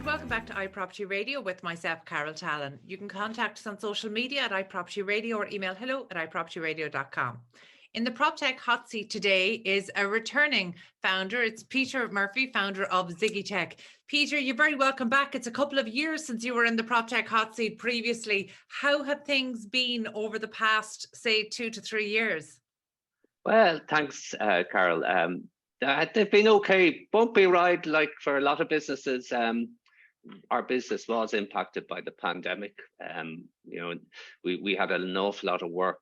welcome back to iProperty Radio with myself, Carol Tallon. You can contact us on social media at iProperty Radio or email hello@ipropertyradio.com. In the Proptech Hot Seat today is a returning founder. It's Peter Murphy, founder of ZiggyTec. Peter, you're very welcome back. It's a couple of years since you were in the Proptech Hot Seat previously. How have things been over the past, say, 2 to 3 years? Well, thanks, Carol. They've been okay. Bumpy ride, like for a lot of businesses. Our business was impacted by the pandemic. We had an awful lot of work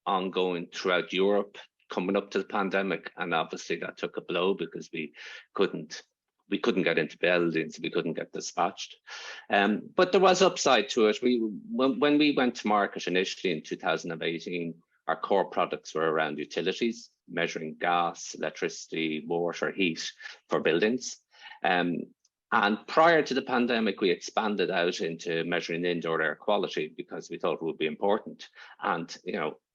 ongoing throughout Europe coming up to the pandemic, and obviously that took a blow because we couldn't get into buildings, we couldn't get dispatched. But there was upside to it. When we went to market initially in 2018, our core products were around utilities, measuring gas, electricity, water, heat for buildings. And prior to the pandemic, we expanded out into measuring indoor air quality because we thought it would be important. And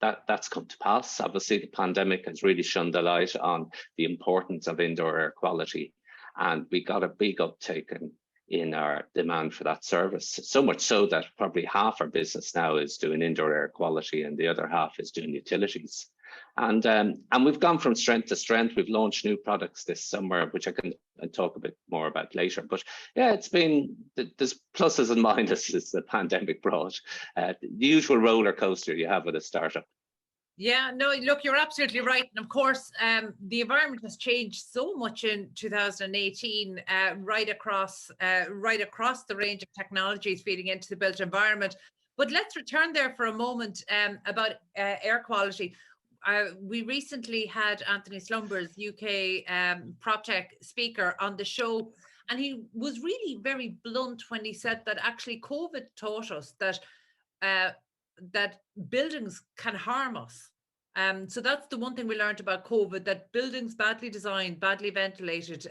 that's come to pass. Obviously, the pandemic has really shone the light on the importance of indoor air quality. And we got a big uptake in our demand for that service. So much so that probably half our business now is doing indoor air quality and the other half is doing utilities. And we've gone from strength to strength. We've launched new products this summer, which I can talk a bit more about later. But yeah, there's pluses and minuses the pandemic brought. The usual roller coaster you have with a startup. Yeah, no, look, you're absolutely right. And of course, the environment has changed so much in 2018, right across the range of technologies feeding into the built environment. But let's return there for a moment about air quality. We recently had Anthony Slumbers, UK Proptech speaker, on the show, and he was really very blunt when he said that actually COVID taught us that buildings can harm us. So that's the one thing we learned about COVID, that buildings badly designed, badly ventilated,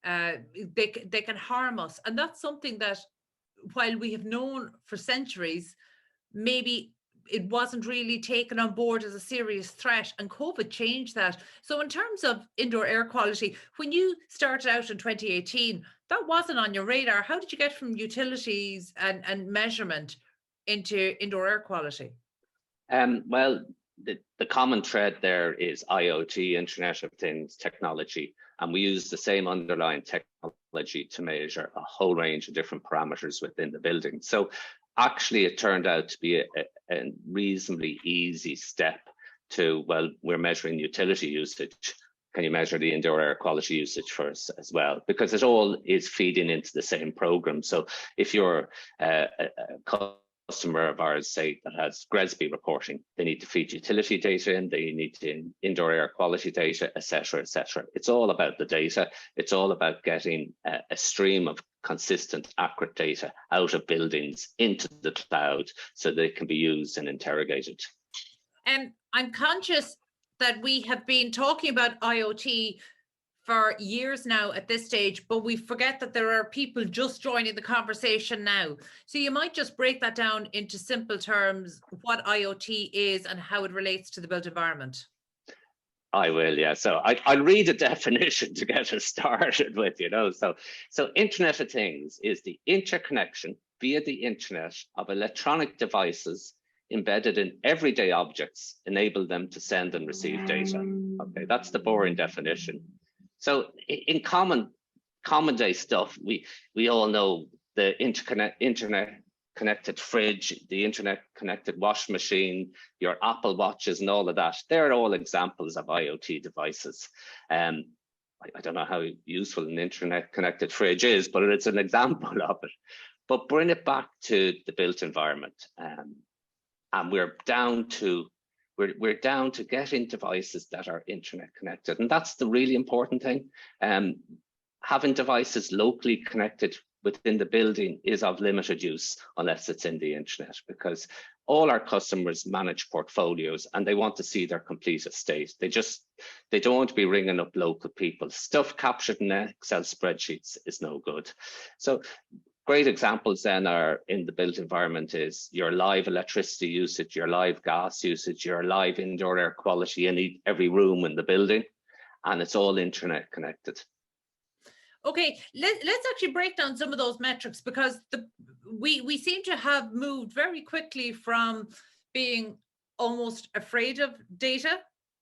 they can harm us. And that's something that, while we have known for centuries, maybe it wasn't really taken on board as a serious threat, and COVID changed that. So in terms of indoor air quality, when you started out in 2018, that wasn't on your radar. How did you get from utilities and measurement into indoor air quality? Well, the common thread there is IoT, Internet of Things technology, and we use the same underlying technology to measure a whole range of different parameters within the building. So actually, it turned out to be a reasonably easy step to, well, we're measuring utility usage. Can you measure the indoor air quality usage for us as well? Because it all is feeding into the same program. So if you're a customer of ours, say, that has GRESB reporting, they need to feed utility data in, they need to indoor air quality data, et cetera, et cetera. It's all about the data. It's all about getting a stream of consistent, accurate data out of buildings into the cloud so they can be used and interrogated. And I'm conscious that we have been talking about IoT for years now at this stage, but we forget that there are people just joining the conversation now. So you might just break that down into simple terms, what IoT is and how it relates to the built environment. I will, yeah. So I'll read a definition to get us started with, So Internet of Things is the interconnection via the internet of electronic devices embedded in everyday objects, enable them to send and receive data. Okay, that's the boring definition. So in common day stuff, we all know the internet connected fridge, the internet connected washing machine, your Apple Watches and all of that. They're all examples of IoT devices. I don't know how useful an internet connected fridge is, but it's an example of it. But bring it back to the built environment. And we're down to getting devices that are internet connected. And that's the really important thing. Having devices locally connected within the building is of limited use unless it's in the internet, because all our customers manage portfolios and they want to see their complete estate. They don't want to be ringing up local people. Stuff captured in Excel spreadsheets is no good. So great examples then are in the built environment is your live electricity usage, your live gas usage, your live indoor air quality in every room in the building, and it's all internet connected. Okay, let's actually break down some of those metrics, because we seem to have moved very quickly from being almost afraid of data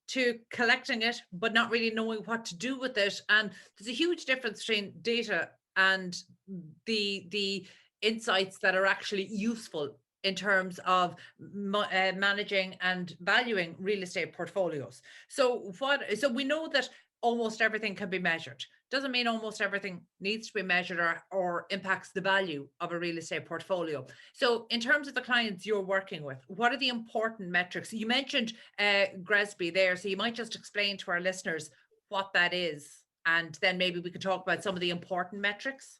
to collecting it, but not really knowing what to do with it. And there's a huge difference between data and the insights that are actually useful in terms of managing and valuing real estate portfolios. So we know that almost everything can be measured. Doesn't mean almost everything needs to be measured or impacts the value of a real estate portfolio. So in terms of the clients you're working with, what are the important metrics? You mentioned GRESB there, so you might just explain to our listeners what that is, and then maybe we could talk about some of the important metrics.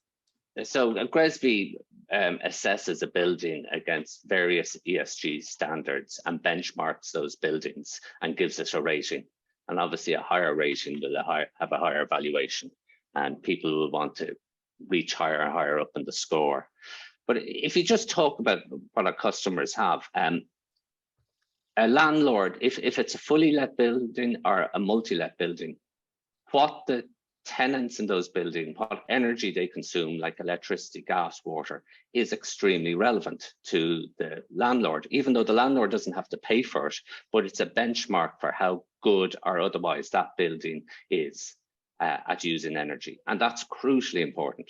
So GRESB assesses a building against various ESG standards and benchmarks those buildings and gives it a rating. And obviously a higher rating will have a higher valuation, and people will want to reach higher and higher up in the score. But if you just talk about what our customers have, a landlord, if it's a fully let building or a multi-let building, what the tenants in those buildings, what energy they consume, like electricity, gas, water, is extremely relevant to the landlord, even though the landlord doesn't have to pay for it, but it's a benchmark for how good or otherwise that building is at using energy. And that's crucially important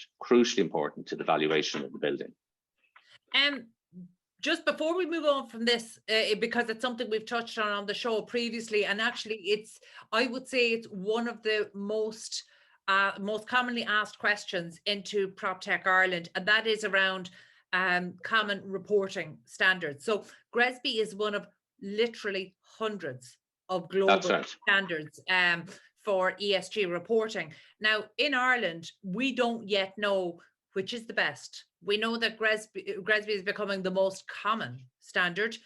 to the valuation of the building. Just before we move on from this, because it's something we've touched on the show previously, and actually I would say it's one of the most commonly asked questions into Proptech Ireland, and that is around common reporting standards. So GRESB is one of literally hundreds of global standards for ESG reporting. Now, in Ireland, we don't yet know which is the best. We know that GRESB is becoming the most common standard.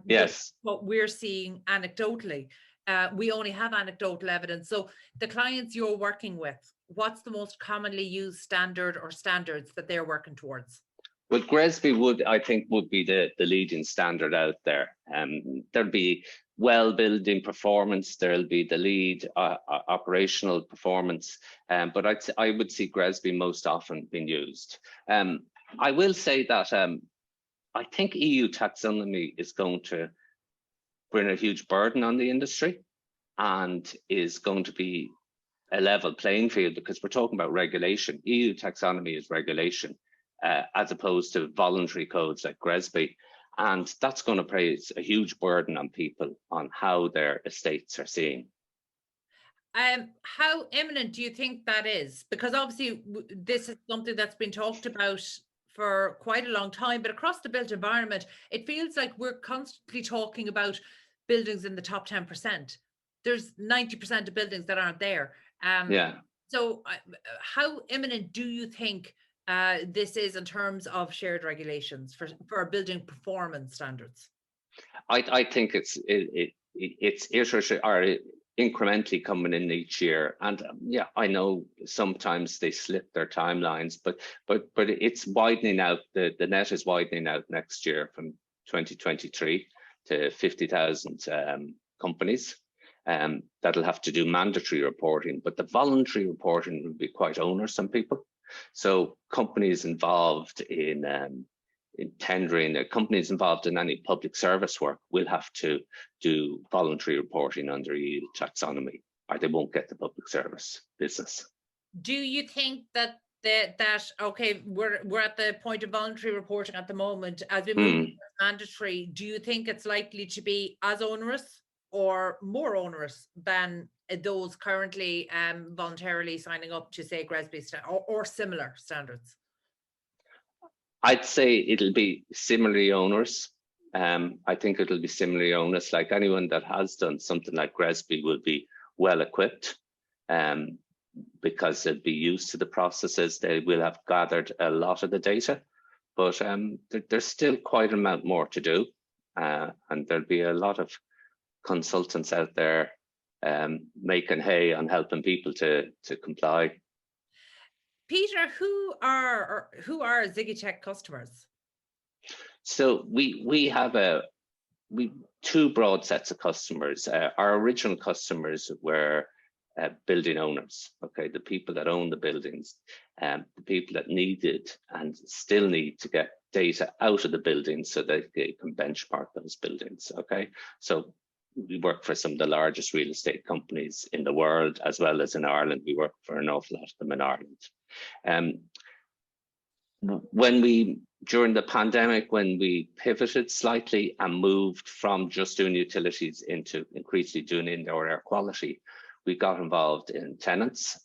Yes. What we're seeing anecdotally, we only have anecdotal evidence. So the clients you're working with, what's the most commonly used standard or standards that they're working towards? Well, GRESB I think would be the leading standard out there. There'll be well building performance, there'll be the lead operational performance, but I would see GRESB most often being used. I will say that I think EU taxonomy is going to bring a huge burden on the industry and is going to be a level playing field, because we're talking about regulation. EU taxonomy is regulation as opposed to voluntary codes like GRESB. And that's going to place a huge burden on people on how their estates are seen. How imminent do you think that is? Because obviously this is something that's been talked about for quite a long time, but across the built environment, it feels like we're constantly talking about buildings in the top 10%. There's 90% of buildings that aren't there. So how imminent do you think this is in terms of shared regulations for building performance standards? I think it's incrementally coming in each year, and yeah, I know sometimes they slip their timelines, but it's widening out. The net is widening out next year from 2023 to 50,000 companies that'll have to do mandatory reporting, but the voluntary reporting will be quite onerous on people. So companies involved in tendering, companies involved in any public service work will have to do voluntary reporting under EU taxonomy, or they won't get the public service business. Do you think that okay, we're at the point of voluntary reporting at the moment, as we move to mandatory? Do you think it's likely to be as onerous or more onerous than those currently voluntarily signing up to, say, GRESB or similar standards? I'd say it'll be similarly onerous. I think it'll be similarly onerous. Like anyone that has done something like GRESB will be well equipped because they'll be used to the processes. They will have gathered a lot of the data, but there's still quite an amount more to do. And there'll be a lot of consultants out there making hay on helping people to comply. Peter, who are ZiggyTec customers? So we have two broad sets of customers. Our original customers were building owners, okay, the people that own the buildings, the people that needed and still need to get data out of the buildings so that they can benchmark those buildings, okay? So we work for some of the largest real estate companies in the world, as well as in Ireland. We work for an awful lot of them in Ireland. During the pandemic, when we pivoted slightly and moved from just doing utilities into increasingly doing indoor air quality, we got involved in tenants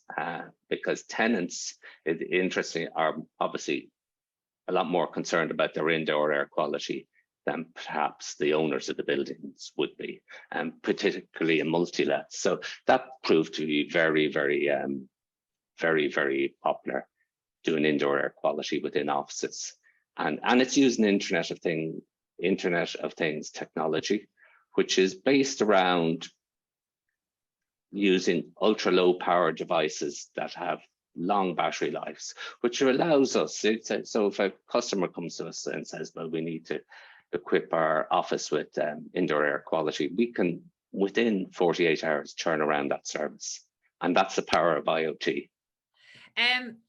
because tenants, interestingly, are obviously a lot more concerned about their indoor air quality than perhaps the owners of the buildings would be, and particularly in multi-let. So that proved to be very, very, very popular, doing indoor air quality within offices. And it's using Internet of Things technology, which is based around using ultra low power devices that have long battery lives, which allows us, so if a customer comes to us and says, well, we need to equip our office with indoor air quality, we can, within 48 hours, turn around that service. And that's the power of IoT.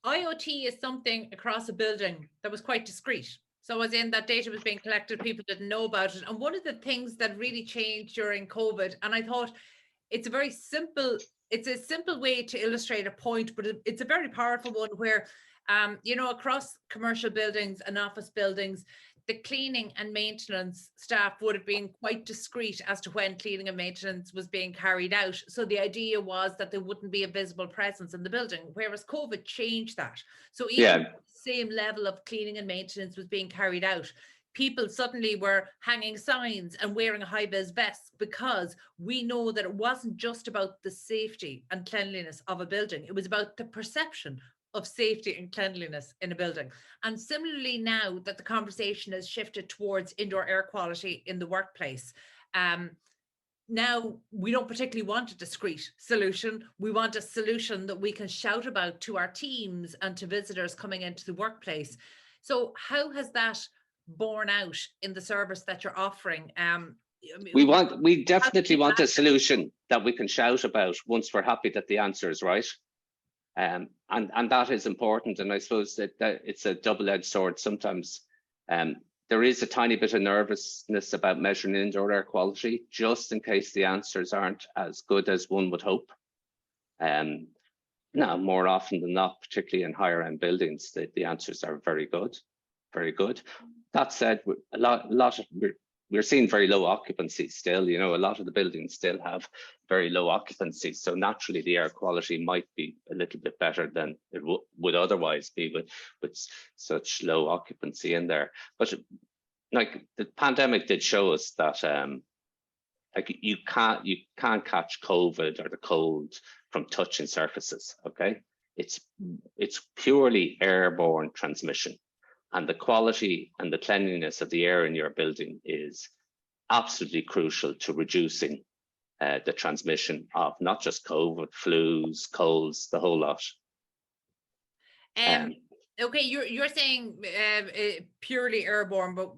IoT is something across a building that was quite discreet. So as in that data was being collected, people didn't know about it. And one of the things that really changed during COVID, and I thought it's a simple way to illustrate a point, but it's a very powerful one where, across commercial buildings and office buildings, the cleaning and maintenance staff would have been quite discreet as to when cleaning and maintenance was being carried out. So the idea was that there wouldn't be a visible presence in the building, whereas COVID changed that. So even the same level of cleaning and maintenance was being carried out, people suddenly were hanging signs and wearing a high-vis vest, because we know that it wasn't just about the safety and cleanliness of a building. It was about the perception of safety and cleanliness in a building. And similarly, now that the conversation has shifted towards indoor air quality in the workplace, now we don't particularly want a discrete solution. We want a solution that we can shout about to our teams and to visitors coming into the workplace. So how has that borne out in the service that you're offering? We definitely want a solution that we can shout about once we're happy that the answer is right. And that is important. And I suppose that it's a double-edged sword. Sometimes there is a tiny bit of nervousness about measuring indoor air quality, just in case the answers aren't as good as one would hope. Now, more often than not, particularly in higher end buildings, the answers are very good, very good. That said, we're seeing very low occupancy still. A lot of the buildings still have very low occupancy. So naturally, the air quality might be a little bit better than it would otherwise be with such low occupancy in there. But like the pandemic did show us that you can't catch COVID or the cold from touching surfaces. Okay, it's purely airborne transmission. And the quality and the cleanliness of the air in your building is absolutely crucial to reducing the transmission of not just COVID, flus, colds, the whole lot. Okay, you're saying purely airborne, but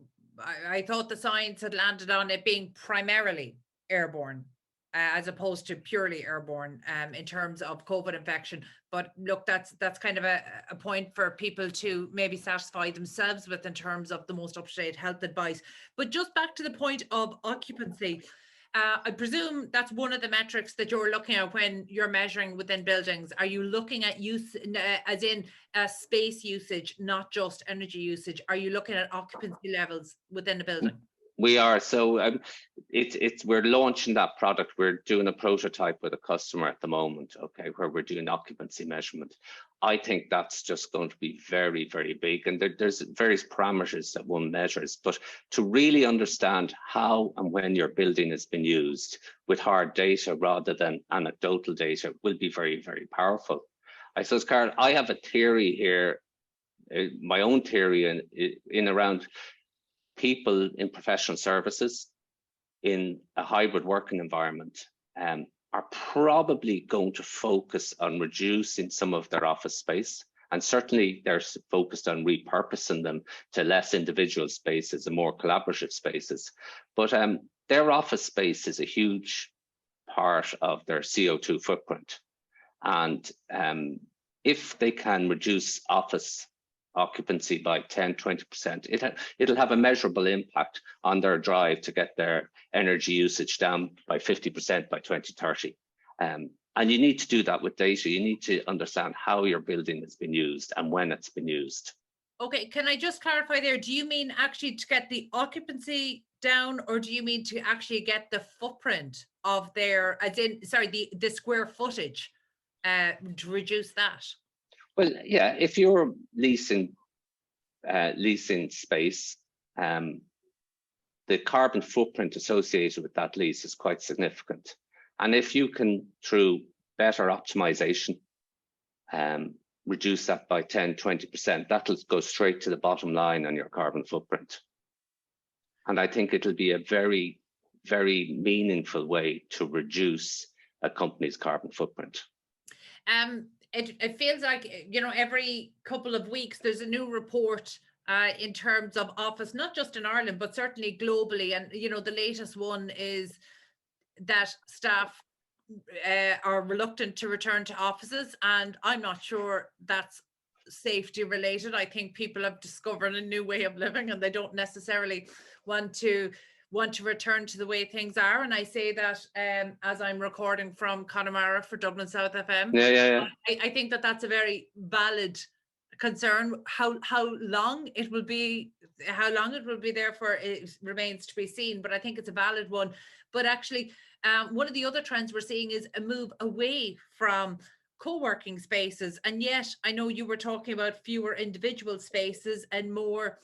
I thought the science had landed on it being primarily airborne, as opposed to purely airborne in terms of COVID infection. But look, that's kind of a point for people to maybe satisfy themselves with in terms of the most up-to-date health advice. But just back to the point of occupancy, I presume that's one of the metrics that you're looking at when you're measuring within buildings. Are you looking at use, as in space usage, not just energy usage? Are you looking at occupancy levels within the building? We are. So we're launching that product. We're doing a prototype with a customer at the moment, okay, where we're doing occupancy measurement. I think that's just going to be very, very big. And there's various parameters that one measures, but to really understand how and when your building has been used with hard data rather than anecdotal data will be very, very powerful. I suppose, Carol, I have a theory here, my own theory in around people in professional services in a hybrid working environment are probably going to focus on reducing some of their office space. And certainly they're focused on repurposing them to less individual spaces and more collaborative spaces. But their office space is a huge part of their CO2 footprint. And if they can reduce office occupancy by 10, 20%, it'll have a measurable impact on their drive to get their energy usage down by 50% by 2030. And you need to do that with data. You need to understand how your building has been used and when it's been used. Okay, can I just clarify there? Do you mean actually to get the occupancy down, or do you mean to actually get the footprint of their, as in, sorry, the square footage, to reduce that? Well, yeah, if you're leasing space, the carbon footprint associated with that lease is quite significant. And if you can, through better optimization, reduce that by 10, 20%, that'll go straight to the bottom line on your carbon footprint. And I think it'll be a very, very meaningful way to reduce a company's carbon footprint. It feels like, you know, every couple of weeks there's a new report in terms of office, not just in Ireland, but certainly globally. And, you know, the latest one is that staff are reluctant to return to offices, and I'm not sure that's safety related. I think people have discovered a new way of living, and they don't necessarily want to return to the way things are. And I say that as I'm recording from Connemara for Dublin South FM. Yeah. I think that that's a very valid concern. How long it will be there for, it remains to be seen, but I think it's a valid one. But actually, one of the other trends we're seeing is a move away from co-working spaces. And yet, I know you were talking about fewer individual spaces and more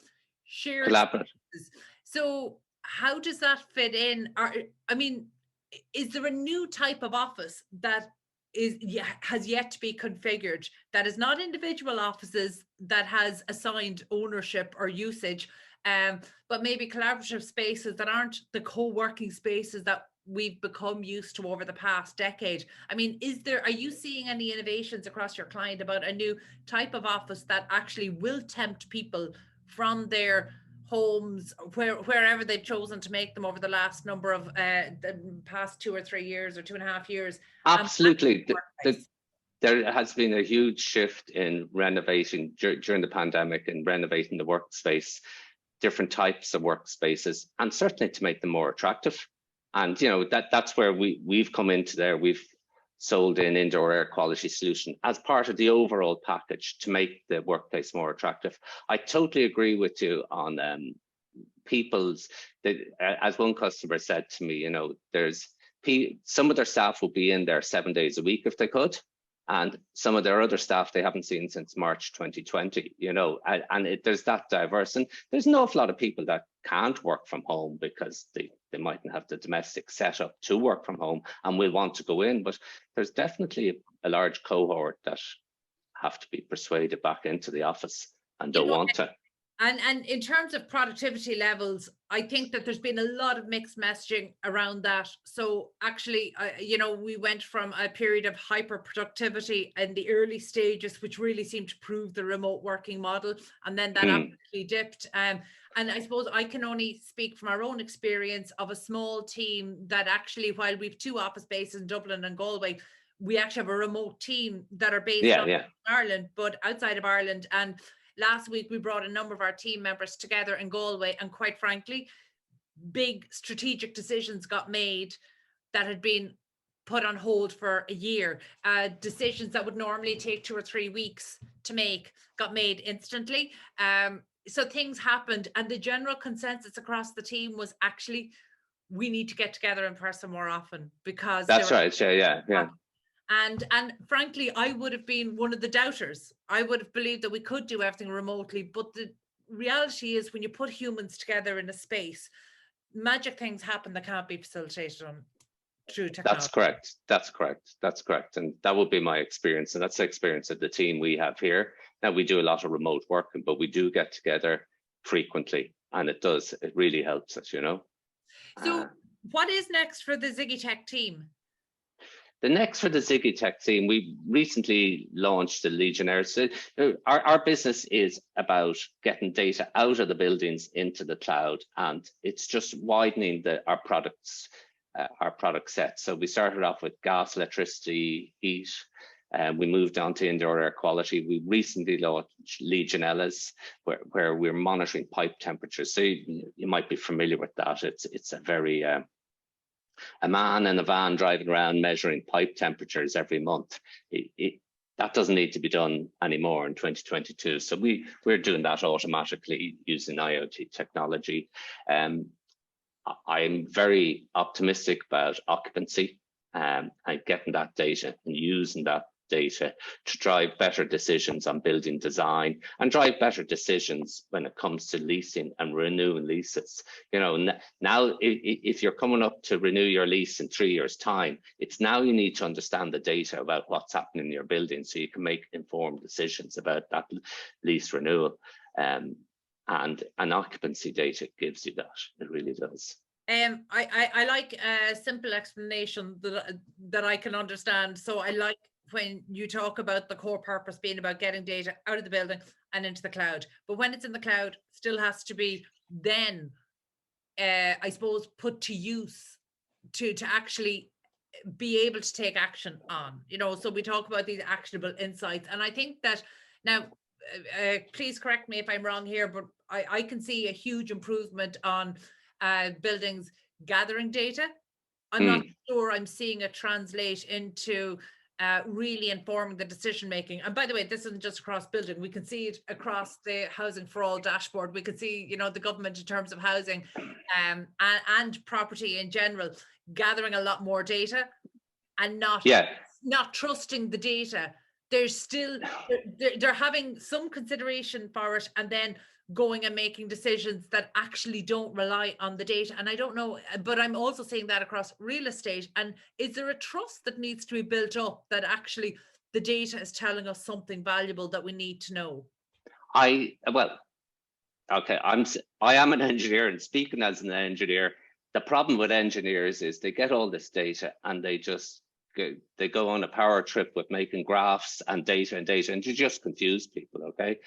shared collaborative spaces. So how does that fit in? I mean, is there a new type of office that has yet to be configured, that is not individual offices, that has assigned ownership or usage, but maybe collaborative spaces that aren't the co-working spaces that we've become used to over the past decade? I mean, are you seeing any innovations across your client about a new type of office that actually will tempt people from their homes, wherever they've chosen to make them over the last number of the past 2 or 3 years or 2.5 years? Absolutely. There has been a huge shift in renovating during the pandemic, and renovating the workspace, different types of workspaces, and certainly to make them more attractive. And, you know, that's where we've come into there. We've sold an indoor air quality solution as part of the overall package to make the workplace more attractive. I totally agree with you on as one customer said to me, you know, some of their staff will be in there 7 days a week if they could, and some of their other staff they haven't seen since March 2020, you know, and there's that diverse. And there's an awful lot of people that can't work from home because they mightn't have the domestic setup to work from home and will want to go in. But there's definitely a large cohort that have to be persuaded back into the office and don't want to. And in terms of productivity levels, I think that there's been a lot of mixed messaging around that. So actually, you know, we went from a period of hyper productivity in the early stages, which really seemed to prove the remote working model. And then that absolutely dipped. And I suppose I can only speak from our own experience of a small team that actually, while we've 2 office bases in Dublin and Galway, we actually have a remote team that are based in Ireland, but outside of Ireland. And last week, we brought a number of our team members together in Galway, and quite frankly, big strategic decisions got made that had been put on hold for a year. Decisions that would normally take 2 or 3 weeks to make got made instantly. So things happened, and the general consensus across the team was actually, we need to get together in person more often, because that's right. Yeah. And frankly, I would have been one of the doubters. I would have believed that we could do everything remotely. But the reality is, when you put humans together in a space, magic things happen that can't be facilitated through technology. That's correct. And that would be my experience. And that's the experience of the team we have here. Now, we do a lot of remote work, but we do get together frequently. And it really helps us, you know. So what is next for the ZiggyTec team? The next for the ZiggyTec team, we recently launched the Legionnaire. So our business is about getting data out of the buildings into the cloud, and it's just widening our product set. So we started off with gas, electricity, heat, We moved on to indoor air quality. We recently launched Legionellas, where we're monitoring pipe temperatures. So you might be familiar with that. It's a very a man in a van driving around measuring pipe temperatures every month. That doesn't need to be done anymore in 2022. So we're doing that automatically using IoT technology. I'm very optimistic about occupancy and getting that data and using that data to drive better decisions on building design and drive better decisions when it comes to leasing and renewing leases. You know, now if you're coming up to renew your lease in 3 years' time, it's now you need to understand the data about what's happening in your building so you can make informed decisions about that lease renewal. And occupancy data gives you that. It really does. I like a simple explanation that I can understand. So I like when you talk about the core purpose being about getting data out of the building and into the cloud. But when it's in the cloud, still has to be then, I suppose, put to use to actually be able to take action on. You know, so we talk about these actionable insights. And I think that now, please correct me if I'm wrong here, but I can see a huge improvement on buildings gathering data. I'm not sure I'm seeing it translate into really informing the decision making. And by the way, this isn't just across building. We can see it across the Housing for All dashboard. We can see, you know, the government in terms of housing and property in general, gathering a lot more data and not trusting the data. There's still, they're having some consideration for it and then going and making decisions that actually don't rely on the data. And I don't know, but I'm also seeing that across real estate. And is there a trust that needs to be built up that actually the data is telling us something valuable that we need to know? I am an engineer, and speaking as an engineer, the problem with engineers is they get all this data and they go on a power trip with making graphs and data, and you just confuse people, okay?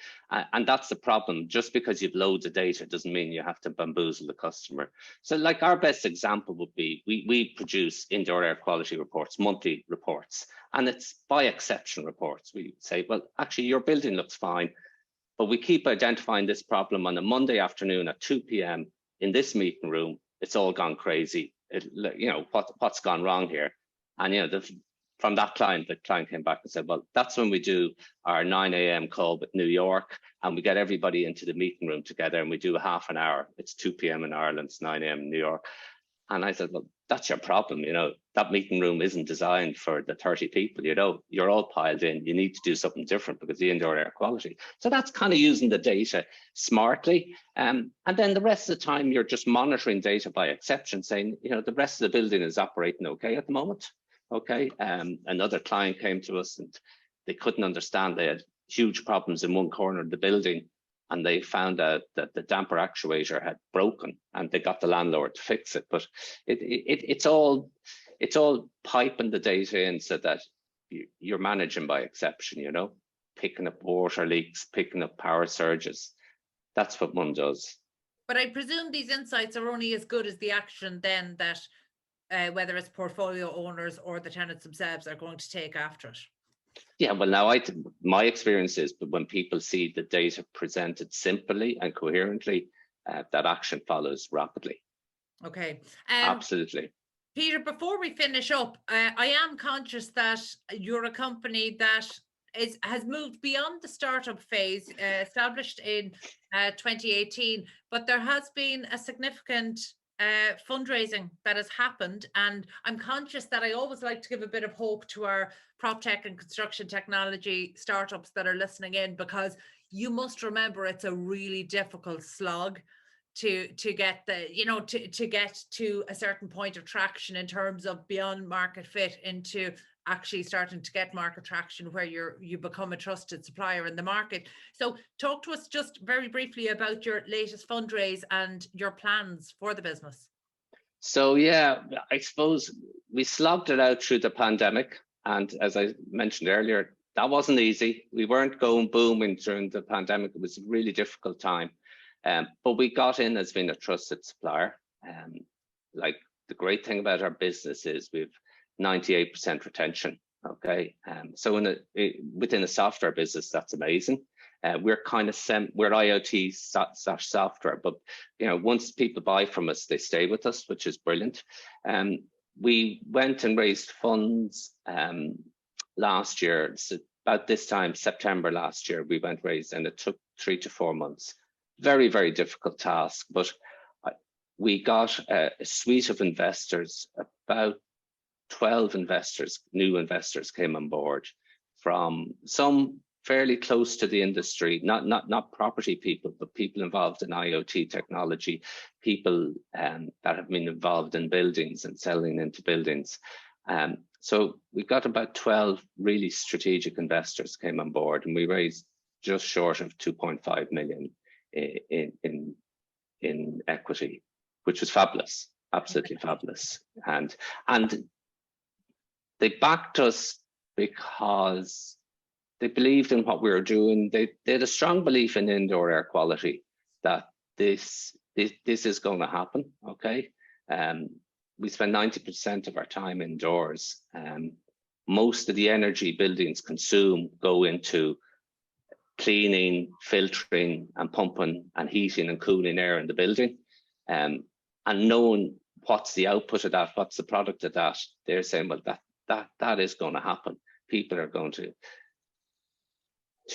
And that's the problem. Just because you've loads of data doesn't mean you have to bamboozle the customer. So like our best example would be, we produce indoor air quality reports, monthly reports, and it's by exception reports. We say, well, actually your building looks fine, but we keep identifying this problem on a Monday afternoon at 2 p.m. in this meeting room. It's all gone crazy. You know, what's gone wrong here? And, you know, from that client, the client came back and said, well, that's when we do our 9 a.m. call with New York, and we get everybody into the meeting room together and we do a half an hour. It's 2 p.m. in Ireland, it's 9 a.m. in New York. And I said, well, that's your problem. You know, that meeting room isn't designed for the 30 people, you know, you're all piled in. You need to do something different because the indoor air quality. So that's kind of using the data smartly. And then the rest of the time, you're just monitoring data by exception, saying, you know, the rest of the building is operating okay at the moment. Okay, another client came to us and they couldn't understand. They had huge problems in one corner of the building, and they found out that the damper actuator had broken, and they got the landlord to fix it. But it's all piping the data in so that you're managing by exception. You know, picking up water leaks, picking up power surges. That's what one does. But I presume these insights are only as good as the action then that whether it's portfolio owners or the tenants themselves are going to take after it. Yeah, well, now my experience is, but when people see the data presented simply and coherently, that action follows rapidly. Okay. Absolutely. Peter, before we finish up, I am conscious that you're a company that has moved beyond the startup phase, established in 2018, but there has been a significant fundraising that has happened, and I'm conscious that I always like to give a bit of hope to our Proptech and construction technology startups that are listening in, because you must remember it's a really difficult slog to get the, you know, to get to a certain point of traction in terms of beyond market fit into actually starting to get market traction where you become a trusted supplier in the market. So talk to us just very briefly about your latest fundraise and your plans for the business. So yeah, I suppose we slogged it out through the pandemic, and as I mentioned earlier, that wasn't easy. We weren't going booming during the pandemic. It was a really difficult time, but we got in as being a trusted supplier. Like, the great thing about our business is we've 98% retention. Okay, so within a software business, that's amazing. We're kind of we're IoT software, but once people buy from us, they stay with us, which is brilliant. We went and raised funds last year. So about this time, September last year, we went raised, and it took 3 to 4 months. Very, very difficult task, but we got a suite of investors. About 12 investors, new investors, came on board from some fairly close to the industry, not property people, but people involved in IoT technology, people that have been involved in buildings and selling into buildings. So we got about 12 really strategic investors came on board, and we raised just short of 2.5 million in equity, which was fabulous, absolutely fabulous. And they backed us because they believed in what we were doing. They had a strong belief in indoor air quality, that this is going to happen. Okay, we spend 90% of our time indoors. Most of the energy buildings consume go into cleaning, filtering, and pumping and heating and cooling air in the building. And knowing what's the output of that, what's the product of that, they're saying, well, that is going to happen. People are going to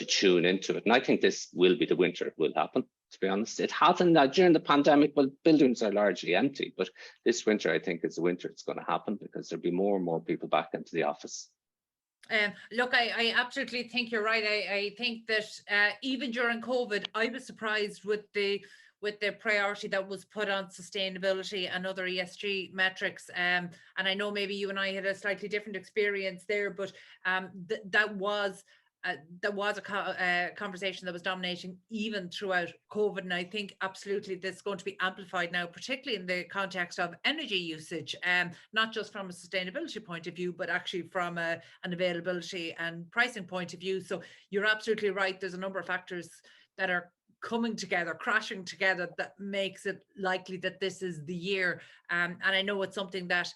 tune into it. And I think this will be the winter it will happen, to be honest. It hasn't during the pandemic. Well, buildings are largely empty, but this winter, I think, is the winter it's going to happen, because there'll be more and more people back into the office. Look, I absolutely think you're right. I think that even during COVID, I was surprised with the priority that was put on sustainability and other ESG metrics. And I know maybe you and I had a slightly different experience there, but that was a conversation that was dominating even throughout COVID. And I think absolutely this is going to be amplified now, particularly in the context of energy usage, not just from a sustainability point of view, but actually from an availability and pricing point of view. So you're absolutely right. There's a number of factors that are coming together, crashing together, that makes it likely that this is the year. And I know it's something that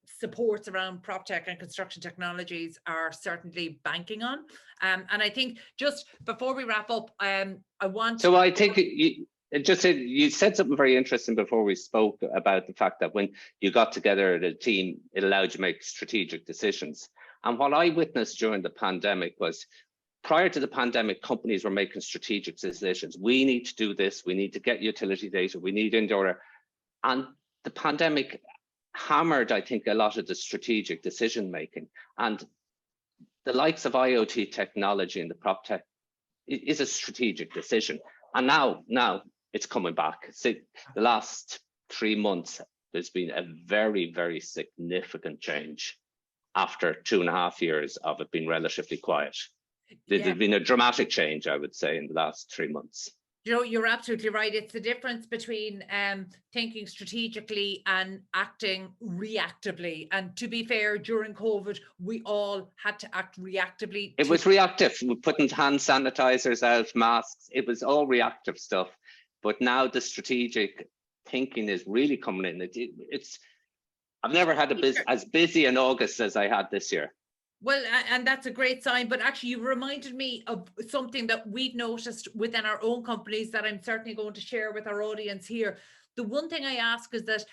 supports around Proptech and construction technologies are certainly banking on. And I think just before we wrap up, I want to... So I think you said something very interesting before we spoke about the fact that when you got together as a team, it allowed you to make strategic decisions. And what I witnessed during the pandemic was, prior to the pandemic, companies were making strategic decisions. We need to do this. We need to get utility data. We need indoor air. And the pandemic hammered, I think, a lot of the strategic decision making. And the likes of IoT technology and the Proptech is a strategic decision. And now it's coming back. See, the last 3 months, there's been a very, very significant change after 2.5 years of it being relatively quiet. There's been a dramatic change, I would say, in the last 3 months. You're absolutely right. It's the difference between thinking strategically and acting reactively. And to be fair, during COVID, we all had to act reactively. It was reactive. We're putting hand sanitizers out, masks. It was all reactive stuff. But now the strategic thinking is really coming in. I've never had as busy an August as I had this year. Well, and that's a great sign, but actually you reminded me of something that we've noticed within our own companies that I'm certainly going to share with our audience here. The one thing I ask is that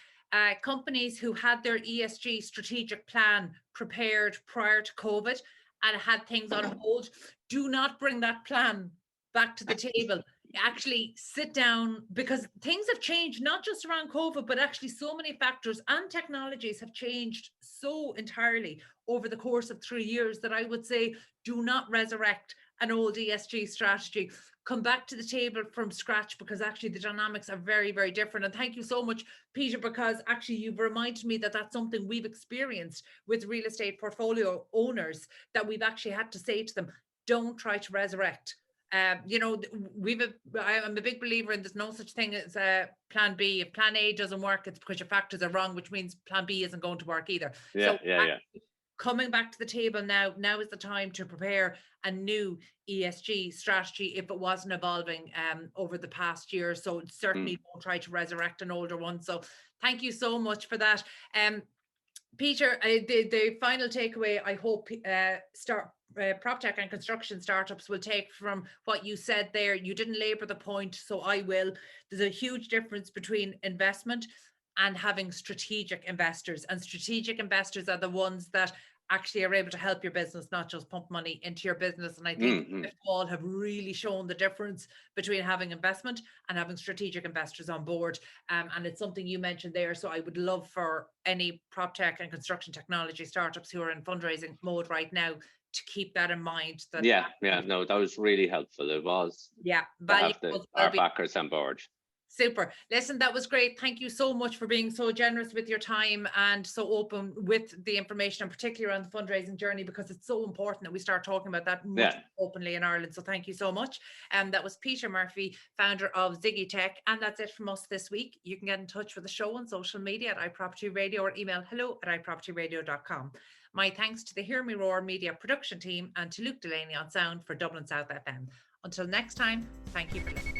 companies who had their ESG strategic plan prepared prior to COVID and had things on hold, do not bring that plan back to the table. Actually sit down, because things have changed, not just around COVID, but actually so many factors and technologies have changed so entirely over the course of 3 years that I would say do not resurrect an old ESG strategy. Come back to the table from scratch, because actually the dynamics are very, very different. And thank you so much, Peter, because actually you've reminded me that that's something we've experienced with real estate portfolio owners, that we've actually had to say to them, don't try to resurrect. I'm a big believer in there's no such thing as plan B. If plan A doesn't work, it's because your factors are wrong, which means plan B isn't going to work either. Coming back to the table now is the time to prepare a new ESG strategy if it wasn't evolving over the past year. So certainly don't try to resurrect an older one. So thank you so much for that. Peter, the final takeaway I hope Proptech and construction startups will take from what you said there, you didn't labor the point, so I will. There's a huge difference between investment and having strategic investors. And strategic investors are the ones that actually are able to help your business, not just pump money into your business. And I think all have really shown the difference between having investment and having strategic investors on board. And it's something you mentioned there. So I would love for any prop tech and construction technology startups who are in fundraising mode right now to keep that in mind. That no, that was really helpful. It was. Yeah, valuable. Our backers on board. Super. Listen, that was great. Thank you so much for being so generous with your time and so open with the information, and particularly around the fundraising journey, because it's so important that we start talking about that much openly in Ireland. So thank you so much. That was Peter Murphy, founder of ZiggyTec. And that's it from us this week. You can get in touch with the show on social media at iProperty Radio or email hello@ipropertyradio.com. My thanks to the Hear Me Roar media production team and to Luke Delaney on sound for Dublin South FM. Until next time, thank you for listening.